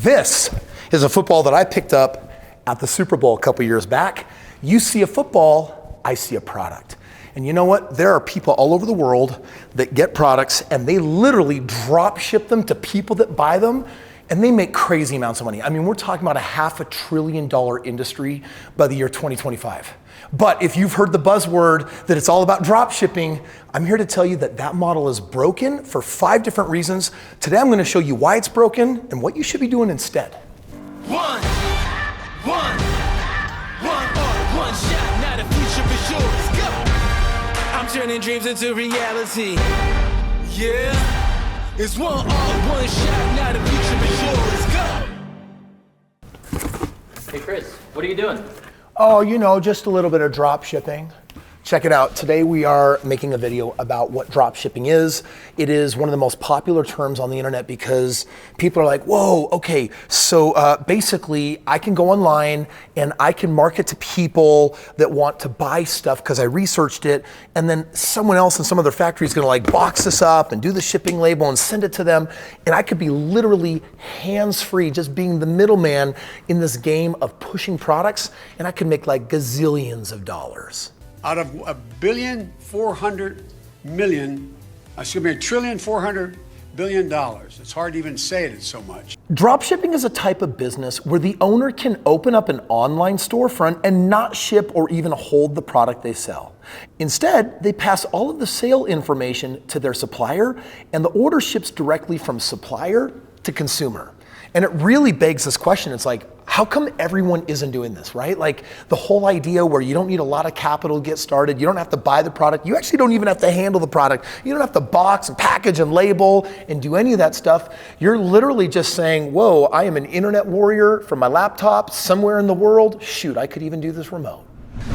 This is a football that I picked up at the Super Bowl a couple years back. You see a football, I see a product. And you know what? There are people all over the world that get products and they literally drop ship them to people that buy them, and they make crazy amounts of money. I mean, we're talking about a $500 billion industry by the year 2025. But if you've heard the buzzword that it's all about drop shipping, I'm here to tell you that that model is broken for 5 different reasons. Today I'm gonna show you why it's broken and what you should be doing instead. One shot, now the future is yours. Go! I'm turning dreams into reality. Yeah. It's one shot, now the future is yours. Go! Hey Kris, what are you doing? Oh, you know, just a little bit of drop shipping. Check it out. Today we are making a video about what drop shipping is. It is one of the most popular terms on the internet because people are like, whoa, okay, so basically I can go online and I can market to people that want to buy stuff because I researched it, and then someone else in some other factory is gonna like box this up and do the shipping label and send it to them, and I could be literally hands-free, just being the middleman in this game of pushing products, and I could make like gazillions of dollars. Out of $1.4 billion. It's hard to even say it, it's so much. Dropshipping is a type of business where the owner can open up an online storefront and not ship or even hold the product they sell. Instead, they pass all of the sale information to their supplier, and the order ships directly from supplier to consumer. And it really begs this question. It's like, how come everyone isn't doing this, right? Like the whole idea where you don't need a lot of capital to get started. You don't have to buy the product. You actually don't even have to handle the product. You don't have to box and package and label and do any of that stuff. You're literally just saying, whoa, I am an internet warrior from my laptop somewhere in the world. Shoot, I could even do this remote.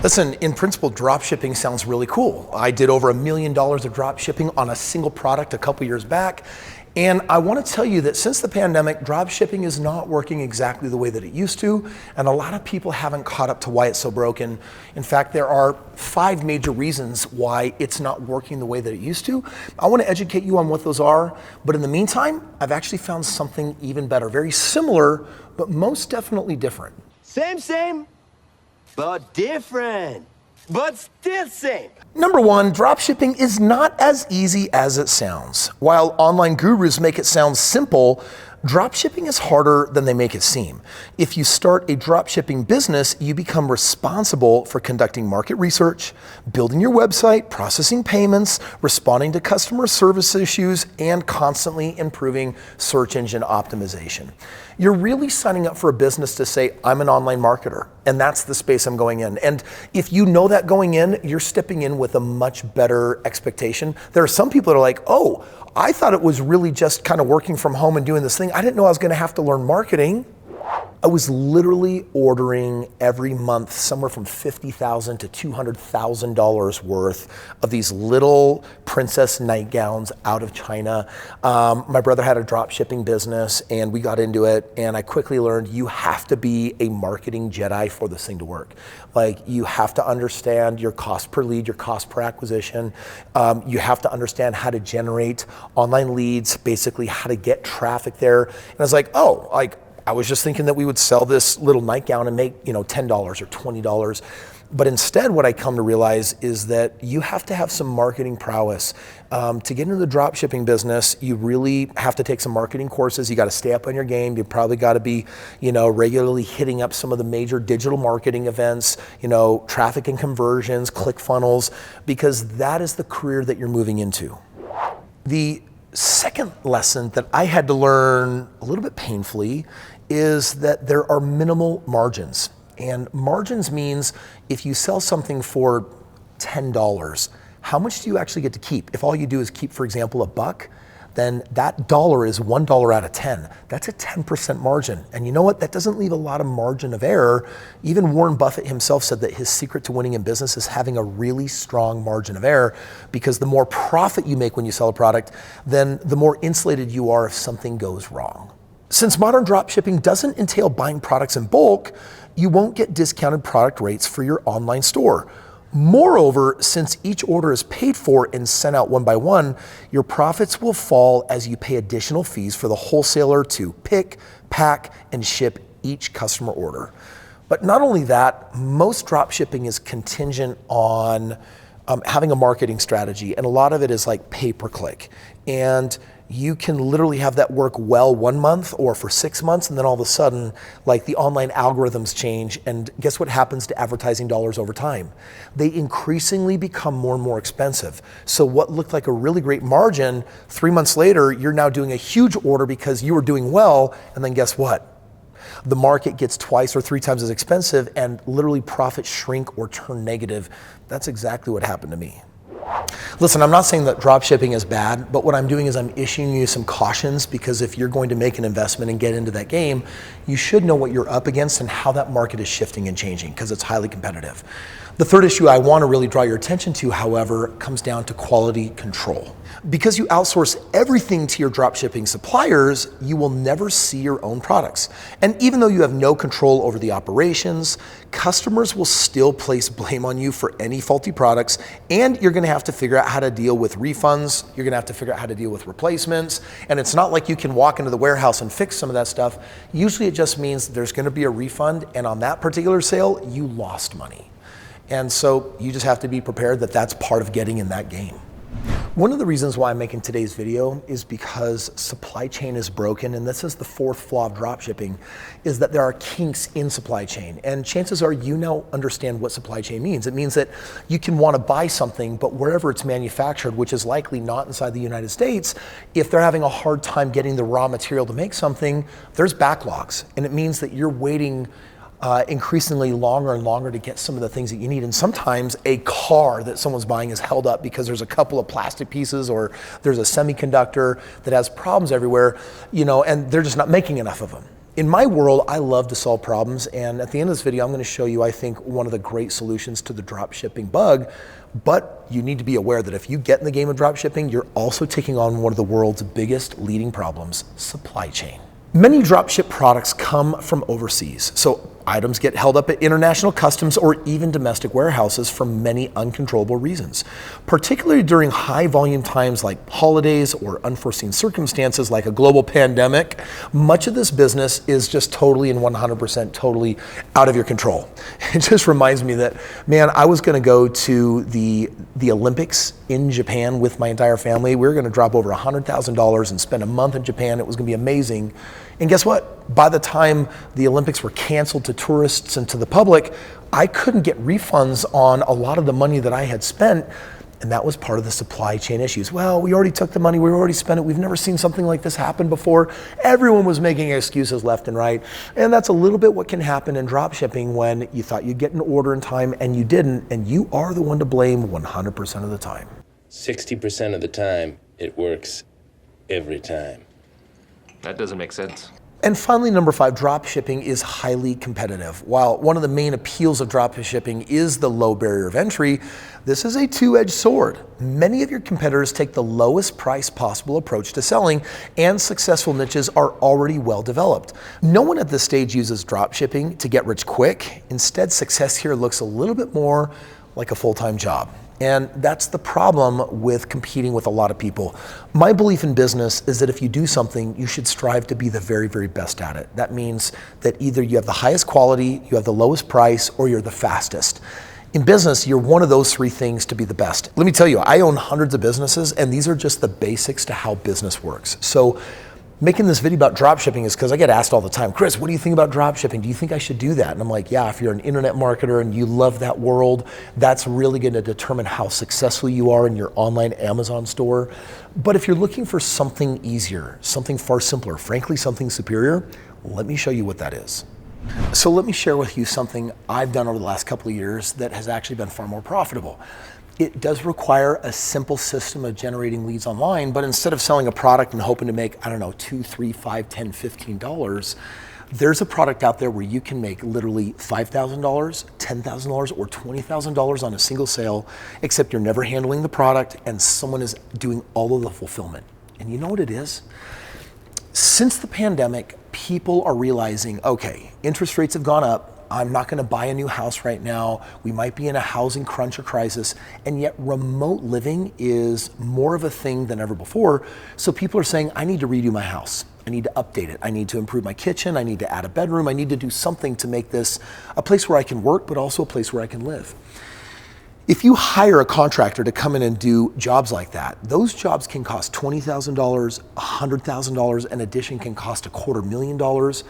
Listen, in principle, drop shipping sounds really cool. I did over $1 million of drop shipping on a single product a couple years back. And I want to tell you that since the pandemic, drop shipping is not working exactly the way that it used to, and a lot of people haven't caught up to why it's so broken. In fact, there are 5 major reasons why it's not working the way that it used to. I want to educate you on what those are, but in the meantime, I've actually found something even better, very similar, but most definitely different. Same, but different, but still same. Number 1, dropshipping is not as easy as it sounds. While online gurus make it sound simple, dropshipping is harder than they make it seem. If you start a dropshipping business, you become responsible for conducting market research, building your website, processing payments, responding to customer service issues, and constantly improving search engine optimization. You're really signing up for a business to say, I'm an online marketer, and that's the space I'm going in. And if you know that going in, you're stepping in with a much better expectation. There are some people that are like, oh, I thought it was really just kind of working from home and doing this thing. I didn't know I was gonna have to learn marketing. I was literally ordering every month somewhere from $50,000 to $200,000 worth of these little princess nightgowns out of China. My brother had a drop shipping business and we got into it, and I quickly learned you have to be a marketing Jedi for this thing to work. Like, you have to understand your cost per lead, your cost per acquisition. You have to understand how to generate online leads, basically how to get traffic there. And I was like, oh, I was just thinking that we would sell this little nightgown and make, $10 or $20. But instead, what I come to realize is that you have to have some marketing prowess. To get into the drop shipping business, you really have to take some marketing courses. You got to stay up on your game. You probably got to be, regularly hitting up some of the major digital marketing events, traffic and conversions, ClickFunnels, because that is the career that you're moving into. The second lesson that I had to learn a little bit painfully is that there are minimal margins. And margins means if you sell something for $10, how much do you actually get to keep? If all you do is keep, for example, $1, then that dollar is $1 out of 10. That's a 10% margin. And you know what? That doesn't leave a lot of margin of error. Even Warren Buffett himself said that his secret to winning in business is having a really strong margin of error, because the more profit you make when you sell a product, then the more insulated you are if something goes wrong. Since modern dropshipping doesn't entail buying products in bulk, you won't get discounted product rates for your online store. Moreover, since each order is paid for and sent out one by one, your profits will fall as you pay additional fees for the wholesaler to pick, pack, and ship each customer order. But not only that, most drop shipping is contingent on having a marketing strategy, and a lot of it is like pay-per-click. And you can literally have that work well 1 month or for 6 months, and then all of a sudden, like the online algorithms change, and guess what happens to advertising dollars over time? They increasingly become more and more expensive. So what looked like a really great margin, 3 months later, you're now doing a huge order because you were doing well, and then guess what? The market gets twice or 3 times as expensive, and literally profits shrink or turn negative. That's exactly what happened to me. Listen, I'm not saying that drop shipping is bad, but what I'm doing is I'm issuing you some cautions, because if you're going to make an investment and get into that game, you should know what you're up against and how that market is shifting and changing, because it's highly competitive. The third issue I want to really draw your attention to, however, comes down to quality control. Because you outsource everything to your dropshipping suppliers, you will never see your own products. And even though you have no control over the operations, customers will still place blame on you for any faulty products, and you're going to have to figure out how to deal with refunds, you're going to have to figure out how to deal with replacements, and it's not like you can walk into the warehouse and fix some of that stuff. Usually it just means there's going to be a refund, and on that particular sale, you lost money. And so you just have to be prepared that that's part of getting in that game. One of the reasons why I'm making today's video is because supply chain is broken, and this is the fourth flaw of dropshipping, is that there are kinks in supply chain. And chances are you now understand what supply chain means. It means that you can want to buy something, but wherever it's manufactured, which is likely not inside the United States, if they're having a hard time getting the raw material to make something, there's backlogs. And it means that you're waiting increasingly longer and longer to get some of the things that you need. And sometimes a car that someone's buying is held up because there's a couple of plastic pieces, or there's a semiconductor that has problems everywhere, and they're just not making enough of them. In my world, I love to solve problems, and at the end of this video, I'm going to show you, I think, one of the great solutions to the drop shipping bug. But you need to be aware that if you get in the game of drop shipping, you're also taking on one of the world's biggest leading problems: supply chain. Many dropship products come from overseas, so items get held up at international customs or even domestic warehouses for many uncontrollable reasons. Particularly during high volume times like holidays or unforeseen circumstances like a global pandemic, much of this business is just totally and 100% totally out of your control. It just reminds me that, man, I was gonna go to the Olympics in Japan with my entire family. We were gonna drop over $100,000 and spend a month in Japan. It was gonna be amazing. And guess what? By the time the Olympics were canceled to tourists and to the public, I couldn't get refunds on a lot of the money that I had spent, and that was part of the supply chain issues. Well, we already took the money, we already spent it, we've never seen something like this happen before. Everyone was making excuses left and right, and that's a little bit what can happen in drop shipping when you thought you'd get an order in time and you didn't, and you are the one to blame 100% of the time. 60% of the time, it works every time. That doesn't make sense. And finally, number 5, drop shipping is highly competitive. While one of the main appeals of drop shipping is the low barrier of entry, this is a two-edged sword. Many of your competitors take the lowest price possible approach to selling, and successful niches are already well developed. No one at this stage uses drop shipping to get rich quick. Instead, success here looks a little bit more like a full-time job. And that's the problem with competing with a lot of people. My belief in business is that if you do something, you should strive to be the very, very best at it. That means that either you have the highest quality, you have the lowest price, or you're the fastest. In business, you're one of those 3 things to be the best. Let me tell you, I own hundreds of businesses, and these are just the basics to how business works. So making this video about drop shipping is because I get asked all the time, Kris, what do you think about drop shipping? Do you think I should do that? And I'm like, yeah, if you're an internet marketer and you love that world, that's really going to determine how successful you are in your online Amazon store. But if you're looking for something easier, something far simpler, frankly, something superior, let me show you what that is. So let me share with you something I've done over the last couple of years that has actually been far more profitable. It does require a simple system of generating leads online, but instead of selling a product and hoping to make, $2, $3, $5, $10, $15, there's a product out there where you can make literally $5,000, $10,000, or $20,000 on a single sale, except you're never handling the product and someone is doing all of the fulfillment. And you know what it is? Since the pandemic, people are realizing, okay, interest rates have gone up, I'm not gonna buy a new house right now. We might be in a housing crunch or crisis, and yet remote living is more of a thing than ever before. So people are saying, I need to redo my house. I need to update it. I need to improve my kitchen. I need to add a bedroom. I need to do something to make this a place where I can work, but also a place where I can live. If you hire a contractor to come in and do jobs like that, those jobs can cost $20,000, $100,000. An addition can cost $250,000.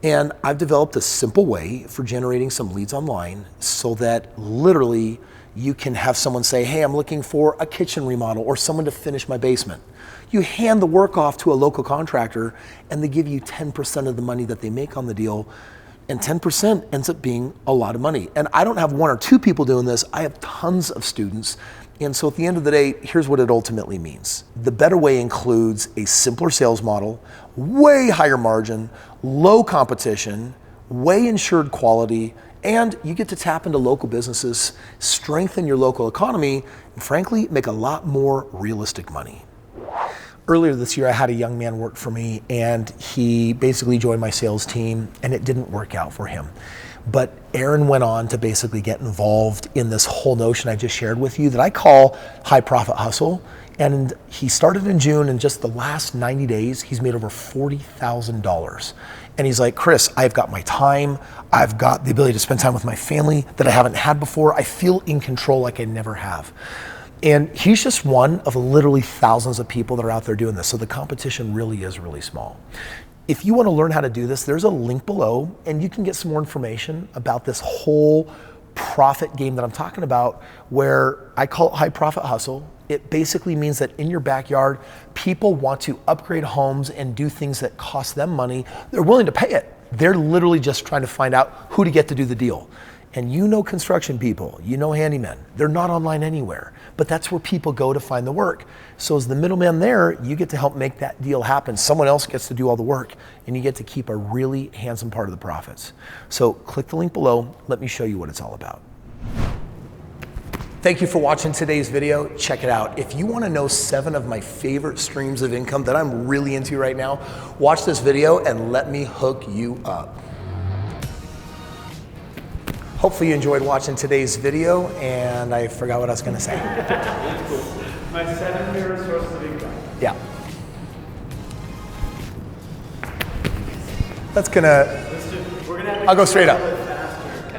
And I've developed a simple way for generating some leads online so that literally you can have someone say, hey, I'm looking for a kitchen remodel or someone to finish my basement. You hand the work off to a local contractor and they give you 10% of the money that they make on the deal. And 10% ends up being a lot of money. And I don't have one or two people doing this, I have tons of students. And so at the end of the day, here's what it ultimately means. The better way includes a simpler sales model, way higher margin, low competition, way ensured quality, and you get to tap into local businesses, strengthen your local economy, and frankly, make a lot more realistic money. Earlier this year, I had a young man work for me and he basically joined my sales team and it didn't work out for him. But Aaron went on to basically get involved in this whole notion I just shared with you that I call high profit hustle. And he started in June, and just the last 90 days, he's made over $40,000. And he's like, Kris, I've got my time. I've got the ability to spend time with my family that I haven't had before. I feel in control like I never have. And he's just one of literally thousands of people that are out there doing this. So the competition really is really small. If you want to learn how to do this, there's a link below and you can get some more information about this whole profit game that I'm talking about, where I call it high profit hustle. It basically means that in your backyard, people want to upgrade homes and do things that cost them money. They're willing to pay it. They're literally just trying to find out who to get to do the deal. And you know construction people, you know handymen, they're not online anywhere, but that's where people go to find the work. So as the middleman there, you get to help make that deal happen. Someone else gets to do all the work and you get to keep a really handsome part of the profits. So click the link below, let me show you what it's all about. Thank you for watching today's video. Check it out. If you want to know 7 of my favorite streams of income that I'm really into right now, watch this video and let me hook you up. Hopefully you enjoyed watching today's video, and I forgot what I was going to say. My 7 favorite sources of income. Yeah. That's gonna, I'll go straight up.